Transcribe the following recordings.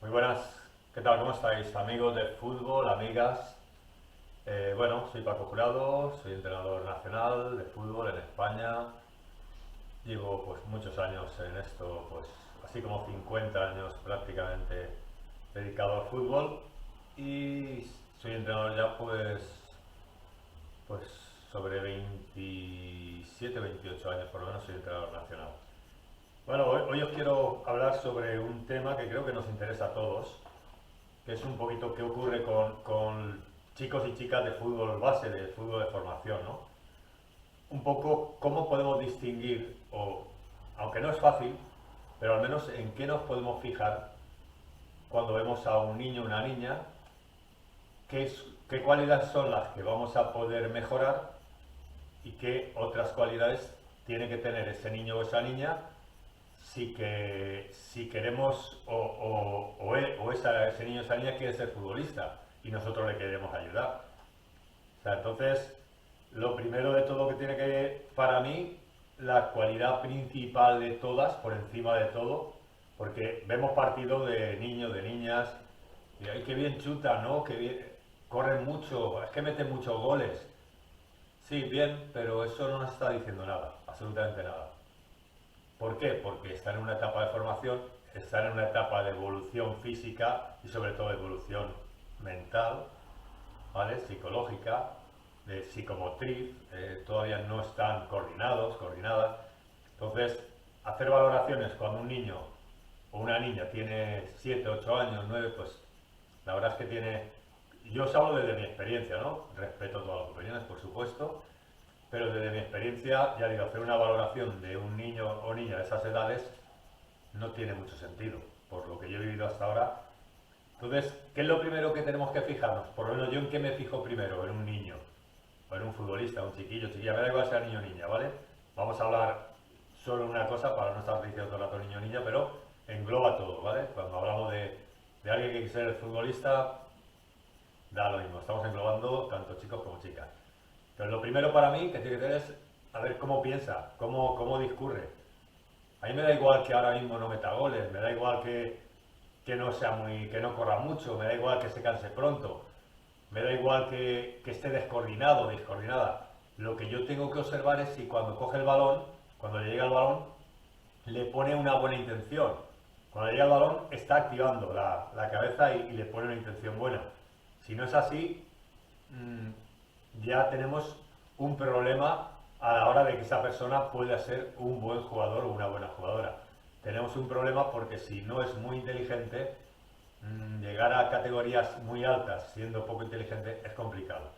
Muy buenas, ¿qué tal? ¿Cómo estáis? Amigos de fútbol, amigas. Bueno, soy Paco Jurado, soy entrenador nacional de fútbol en España. Llevo pues muchos años en esto, pues así como 50 años prácticamente dedicado al fútbol y soy entrenador ya pues sobre 27, 28 años por lo menos soy entrenador nacional. Bueno, hoy os quiero hablar sobre un tema que creo que nos interesa a todos, que es un poquito qué ocurre con chicos y chicas de fútbol base, de fútbol de formación, ¿no? Un poco cómo podemos distinguir, o aunque no es fácil, pero al menos en qué nos podemos fijar cuando vemos a un niño o una niña, qué cualidades son las que vamos a poder mejorar y qué otras cualidades tiene que tener ese niño o esa niña si queremos ese niño o esa niña quiere ser futbolista y nosotros le queremos ayudar. O sea, entonces, lo primero de todo que tiene que, para mí, la cualidad principal de todas, por encima de todo, porque vemos partidos de niños, de niñas, y ay, qué bien chuta, ¿no? Que bien, corren mucho, es que meten muchos goles. Sí, bien, pero eso no nos está diciendo nada, absolutamente nada. ¿Por qué? Porque están en una etapa de formación, están en una etapa de evolución física y sobre todo de evolución mental, ¿vale? Psicológica, de psicomotriz, todavía no están coordinados, coordinadas. Entonces, hacer valoraciones cuando un niño o una niña tiene 7 8 años, 9 pues la verdad es que tiene... Yo os hablo desde mi experiencia, ¿no? Respeto todas las opiniones, por supuesto, pero desde mi experiencia, ya digo, hacer una valoración de un niño o niña de esas edades no tiene mucho sentido, por lo que yo he vivido hasta ahora. Entonces, ¿qué es lo primero que tenemos que fijarnos? Por lo menos yo en qué me fijo primero, en un niño, o en un futbolista, un chiquillo, chiquilla, me da igual sea niño o niña, ¿vale? Vamos a hablar solo una cosa para no estar diciendo todo el rato niño o niña, pero engloba todo, ¿vale? Cuando hablamos de alguien que quiere ser futbolista, da lo mismo, estamos englobando tanto chicos como chicas. Entonces, lo primero para mí que tiene que tener es a ver cómo piensa, cómo discurre. A mí me da igual que ahora mismo no meta goles, me da igual que no sea que no corra mucho, me da igual que se canse pronto, me da igual que esté descoordinado, descoordinada. Lo que yo tengo que observar es si cuando coge el balón, cuando le llega el balón, le pone una buena intención. Cuando le llega el balón, está activando la cabeza y le pone una intención buena. Si no es así, mmm, ya tenemos un problema a la hora de que esa persona pueda ser un buen jugador o una buena jugadora. Tenemos un problema porque si no es muy inteligente, llegar a categorías muy altas siendo poco inteligente es complicado.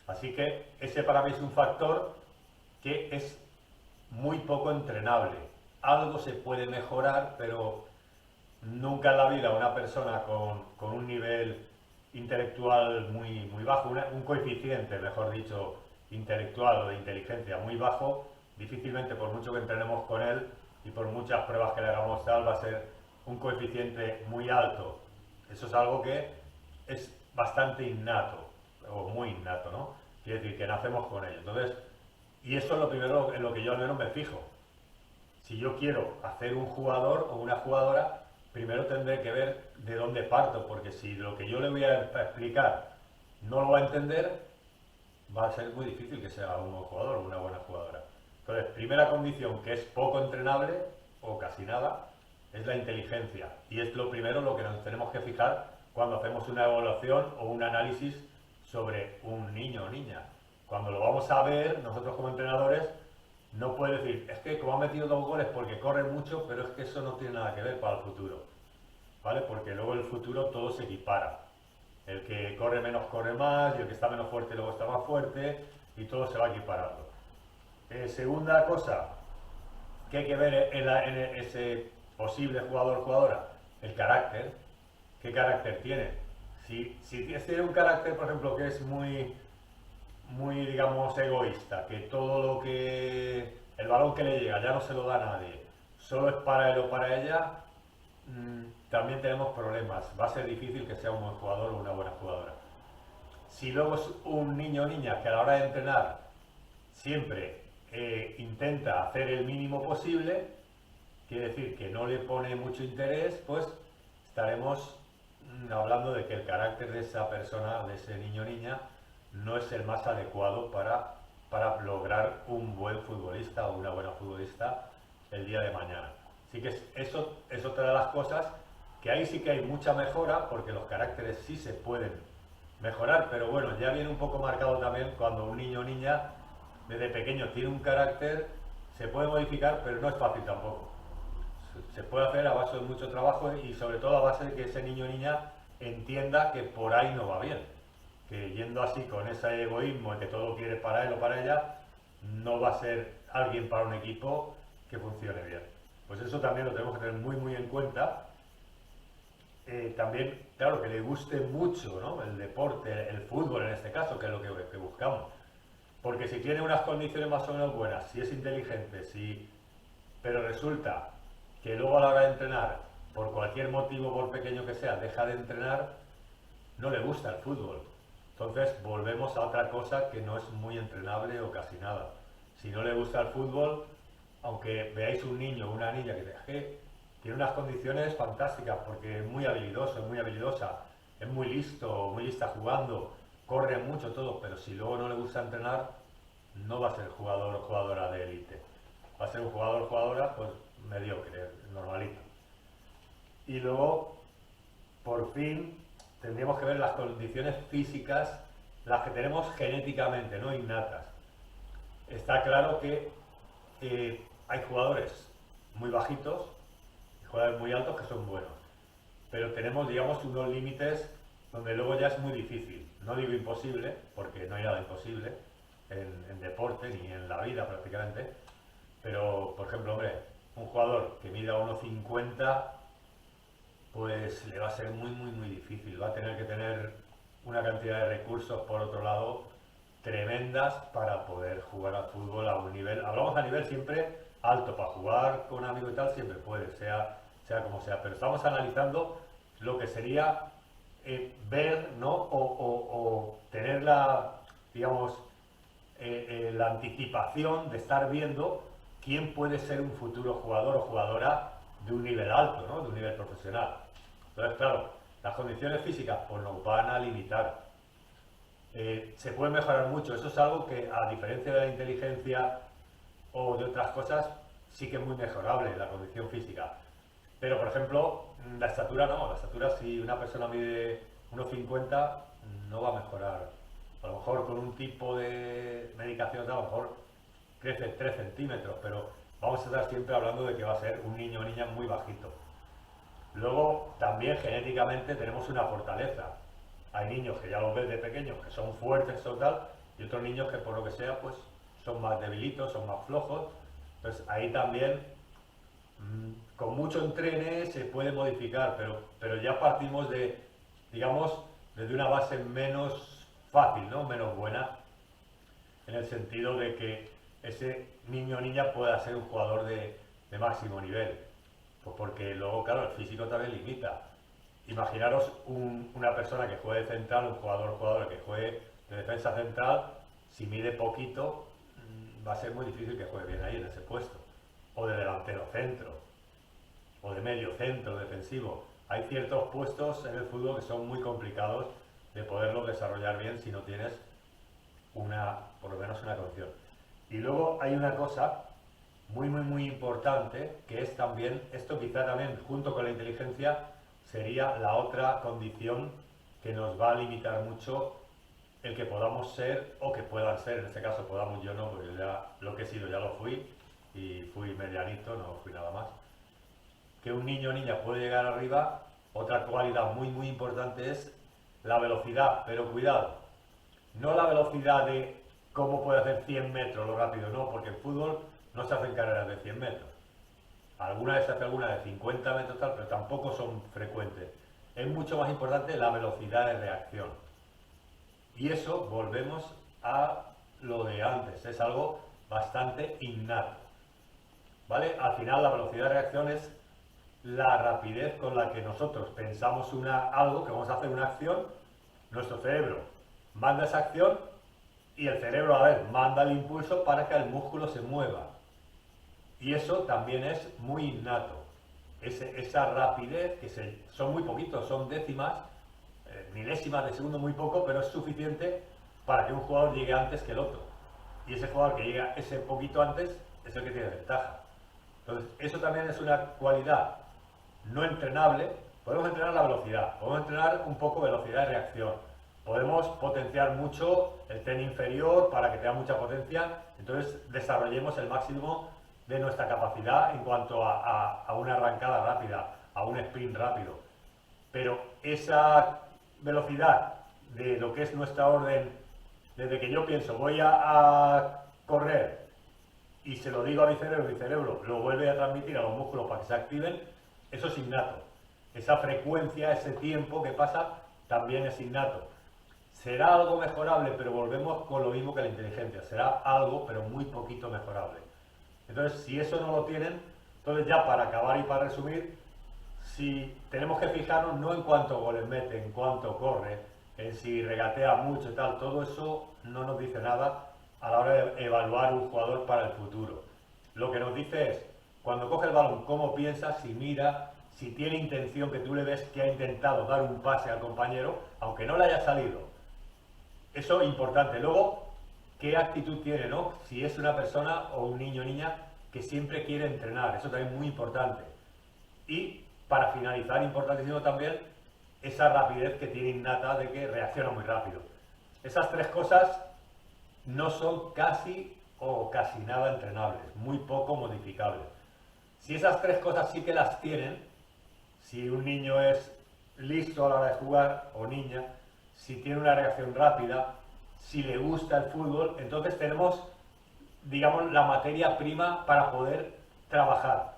Así que ese para mí es un factor que es muy poco entrenable. Algo se puede mejorar, pero nunca en la vida una persona con un nivel intelectual muy bajo, un coeficiente, mejor dicho, intelectual o de inteligencia muy bajo, difícilmente por mucho que entrenemos con él y por muchas pruebas que le hagamos tal, va a ser un coeficiente muy alto. Eso es algo que es bastante innato, o muy innato, ¿no? Quiere decir que nacemos con ello. Entonces, y eso es lo primero en lo que yo al menos me fijo. Si yo quiero hacer un jugador o una jugadora, primero tendré que ver de dónde parto, porque si lo que yo le voy a explicar no lo va a entender, va a ser muy difícil que sea un buen jugador o una buena jugadora. Entonces, primera condición que es poco entrenable, o casi nada, es la inteligencia. Y es lo primero lo que nos tenemos que fijar cuando hacemos una evaluación o un análisis sobre un niño o niña. Cuando lo vamos a ver, nosotros como entrenadores, no puede decir, es que como ha metido 2 goles porque corre mucho, pero es que eso no tiene nada que ver para el futuro, ¿vale? Porque luego en el futuro todo se equipara. El que corre menos corre más y el que está menos fuerte luego está más fuerte y todo se va equiparando. Segunda cosa que hay que ver en ese posible jugador o jugadora, el carácter. ¿Qué carácter tiene? Si tiene un carácter, por ejemplo, que es digamos, egoísta, que todo lo que... el balón que le llega ya no se lo da a nadie, solo es para él o para ella, también tenemos problemas. Va a ser difícil que sea un buen jugador o una buena jugadora. Si luego es un niño o niña que a la hora de entrenar siempre intenta hacer el mínimo posible, quiere decir que no le pone mucho interés, pues estaremos hablando de que el carácter de esa persona, de ese niño o niña, no es el más adecuado para lograr un buen futbolista o una buena futbolista el día de mañana. Así que eso es otra de las cosas que ahí sí que hay mucha mejora, porque los caracteres sí se pueden mejorar, pero bueno, ya viene un poco marcado también cuando un niño o niña desde pequeño tiene un carácter, se puede modificar, pero no es fácil tampoco. Se puede hacer a base de mucho trabajo y sobre todo a base de que ese niño o niña entienda que por ahí no va bien. Que yendo así con ese egoísmo de que todo lo quiere para él o para ella, no va a ser alguien para un equipo que funcione bien. Pues eso también lo tenemos que tener muy muy en cuenta. También, claro, que le guste mucho, ¿no?, el deporte, el fútbol en este caso, que es lo que buscamos. Porque si tiene unas condiciones más o menos buenas, si es inteligente, pero resulta que luego a la hora de entrenar, por cualquier motivo, por pequeño que sea, deja de entrenar, no le gusta el fútbol. Entonces volvemos a otra cosa que no es muy entrenable o casi nada. Si no le gusta el fútbol, aunque veáis un niño o una niña que tiene unas condiciones fantásticas, porque es muy habilidoso, es muy habilidosa, es muy listo, muy lista jugando, corre mucho todo, pero si luego no le gusta entrenar, no va a ser jugador o jugadora de élite. Va a ser un jugador o jugadora pues mediocre, normalito. Y luego, por fin, tendríamos que ver las condiciones físicas, las que tenemos genéticamente, no innatas. Está claro que hay jugadores muy bajitos y jugadores muy altos que son buenos, pero tenemos, digamos, unos límites donde luego ya es muy difícil. No digo imposible, porque no hay nada imposible en deporte ni en la vida prácticamente, pero, por ejemplo, hombre, un jugador que mida 1,50, pues le va a ser muy, muy, muy difícil. Va a tener que tener una cantidad de recursos, por otro lado, tremendas para poder jugar al fútbol a un nivel, hablamos a nivel siempre alto, para jugar con amigos y tal, siempre puede, sea como sea, pero estamos analizando lo que sería ver, ¿no?, o tener la, digamos, la anticipación de estar viendo quién puede ser un futuro jugador o jugadora de un nivel alto, ¿no?, de un nivel profesional. Entonces, claro, las condiciones físicas pues nos van a limitar. Se puede mejorar mucho, eso es algo que, a diferencia de la inteligencia o de otras cosas, sí que es muy mejorable la condición física. Pero, por ejemplo, la estatura no. La estatura, si una persona mide 1,50, no va a mejorar. A lo mejor con un tipo de medicación, a lo mejor crece 3 centímetros, pero vamos a estar siempre hablando de que va a ser un niño o niña muy bajito. Luego, también genéticamente tenemos una fortaleza. Hay niños que ya los ves de pequeños, que son fuertes o tal, y otros niños que, por lo que sea, pues son más debilitos, son más flojos. Entonces ahí también, con mucho entrene se puede modificar, pero ya partimos de, digamos, desde una base menos fácil, ¿no?, menos buena, en el sentido de que ese niño o niña pueda ser un jugador de máximo nivel. Pues porque luego, claro, el físico también limita. Imaginaros una persona que juegue de central, un jugador o jugadora que juegue de defensa central, si mide poquito, va a ser muy difícil que juegue bien ahí en ese puesto. O de delantero centro, o de medio centro defensivo. Hay ciertos puestos en el fútbol que son muy complicados de poderlos desarrollar bien si no tienes por lo menos una condición. Y luego hay una cosa muy, muy, muy importante, que es también, esto quizá también junto con la inteligencia, sería la otra condición que nos va a limitar mucho el que podamos ser o que puedan ser. En este caso podamos, yo no, porque ya lo que he sido ya lo fui y fui medianito, no fui nada más. Que un niño o niña puede llegar arriba. Otra cualidad muy muy importante es la velocidad, pero cuidado, no la velocidad de cómo puede hacer 100 metros lo rápido, no, porque en fútbol no se hacen carreras de 100 metros. Alguna vez se hace alguna de 50 metros tal, pero tampoco son frecuentes. Es mucho más importante la velocidad de reacción. Y eso, volvemos a lo de antes, es algo bastante innato. ¿Vale? Al final la velocidad de reacción es la rapidez con la que nosotros pensamos algo, que vamos a hacer una acción, nuestro cerebro manda esa acción y el cerebro, a ver, manda el impulso para que el músculo se mueva. Y eso también es muy innato. esa rapidez, son muy poquitos, son décimas, milésimas de segundo, muy poco, pero es suficiente para que un jugador llegue antes que el otro. Y ese jugador que llega ese poquito antes es el que tiene ventaja. Entonces, eso también es una cualidad no entrenable. Podemos entrenar la velocidad, podemos entrenar un poco velocidad de reacción, podemos potenciar mucho el tren inferior para que tenga mucha potencia, entonces desarrollemos el máximo de nuestra capacidad en cuanto a una arrancada rápida, a un sprint rápido. Pero esa velocidad de lo que es nuestra orden, desde que yo pienso voy a correr y se lo digo a mi cerebro lo vuelve a transmitir a los músculos para que se activen, eso es innato. Esa frecuencia, ese tiempo que pasa, también es innato. Será algo mejorable, pero volvemos con lo mismo que la inteligencia. Será algo, pero muy poquito mejorable. Entonces, si eso no lo tienen, entonces ya para acabar y para resumir, si tenemos que fijarnos no en cuánto goles mete, en cuánto corre, en si regatea mucho y tal, todo eso no nos dice nada a la hora de evaluar un jugador para el futuro. Lo que nos dice es, cuando coge el balón, cómo piensa, si mira, si tiene intención, que tú le ves que ha intentado dar un pase al compañero, aunque no le haya salido. Eso es importante. Luego, qué actitud tiene, ¿no? Si es una persona o un niño o niña que siempre quiere entrenar, eso también es muy importante. Y para finalizar, importantísimo también, esa rapidez que tiene innata de que reacciona muy rápido. Esas tres cosas no son casi o casi nada entrenables, muy poco modificables. Si esas tres cosas sí que las tienen, si un niño es listo a la hora de jugar, o niña, si tiene una reacción rápida, si le gusta el fútbol, entonces tenemos, digamos, la materia prima para poder trabajar.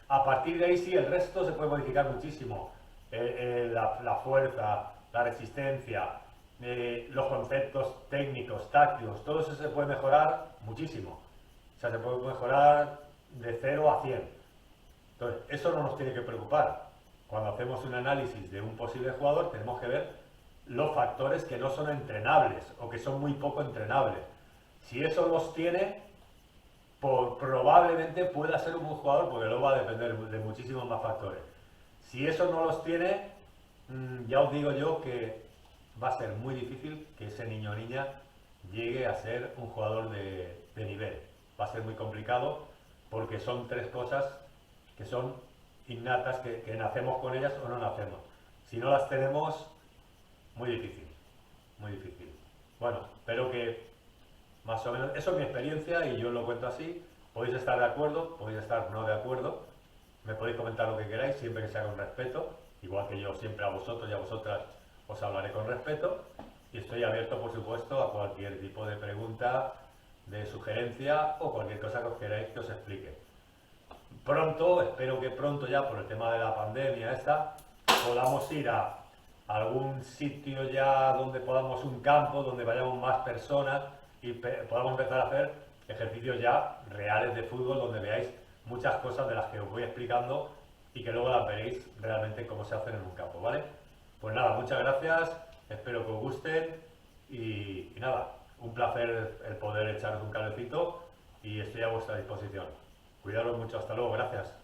A partir de ahí sí, el resto se puede modificar muchísimo. La fuerza, la resistencia, los conceptos técnicos, tácticos, todo eso se puede mejorar muchísimo. O sea, se puede mejorar de 0 a 100. Entonces, eso no nos tiene que preocupar. Cuando hacemos un análisis de un posible jugador, tenemos que ver los factores que no son entrenables o que son muy poco entrenables. Si eso los tiene, probablemente pueda ser un buen jugador, porque luego va a depender de muchísimos más factores. Si eso no los tiene, ya os digo yo que va a ser muy difícil que ese niño o niña llegue a ser un jugador de nivel. Va a ser muy complicado porque son tres cosas que son innatas, que nacemos con ellas o no nacemos. Si no las tenemos, muy difícil, muy difícil. Bueno, espero que más o menos, eso es mi experiencia y yo lo cuento así. Podéis estar de acuerdo, podéis estar no de acuerdo, me podéis comentar lo que queráis, siempre que sea con respeto, igual que yo siempre a vosotros y a vosotras os hablaré con respeto, y estoy abierto, por supuesto, a cualquier tipo de pregunta, de sugerencia o cualquier cosa que os queráis que os explique. Pronto, espero que pronto ya, por el tema de la pandemia esta, podamos ir a algún sitio ya donde podamos, un campo, donde vayamos más personas y podamos empezar a hacer ejercicios ya reales de fútbol, donde veáis muchas cosas de las que os voy explicando y que luego las veréis realmente cómo se hacen en un campo, ¿vale? Pues nada, muchas gracias, espero que os gusten y nada, un placer el poder echaros un cablecito y estoy a vuestra disposición. Cuidaros mucho, hasta luego, gracias.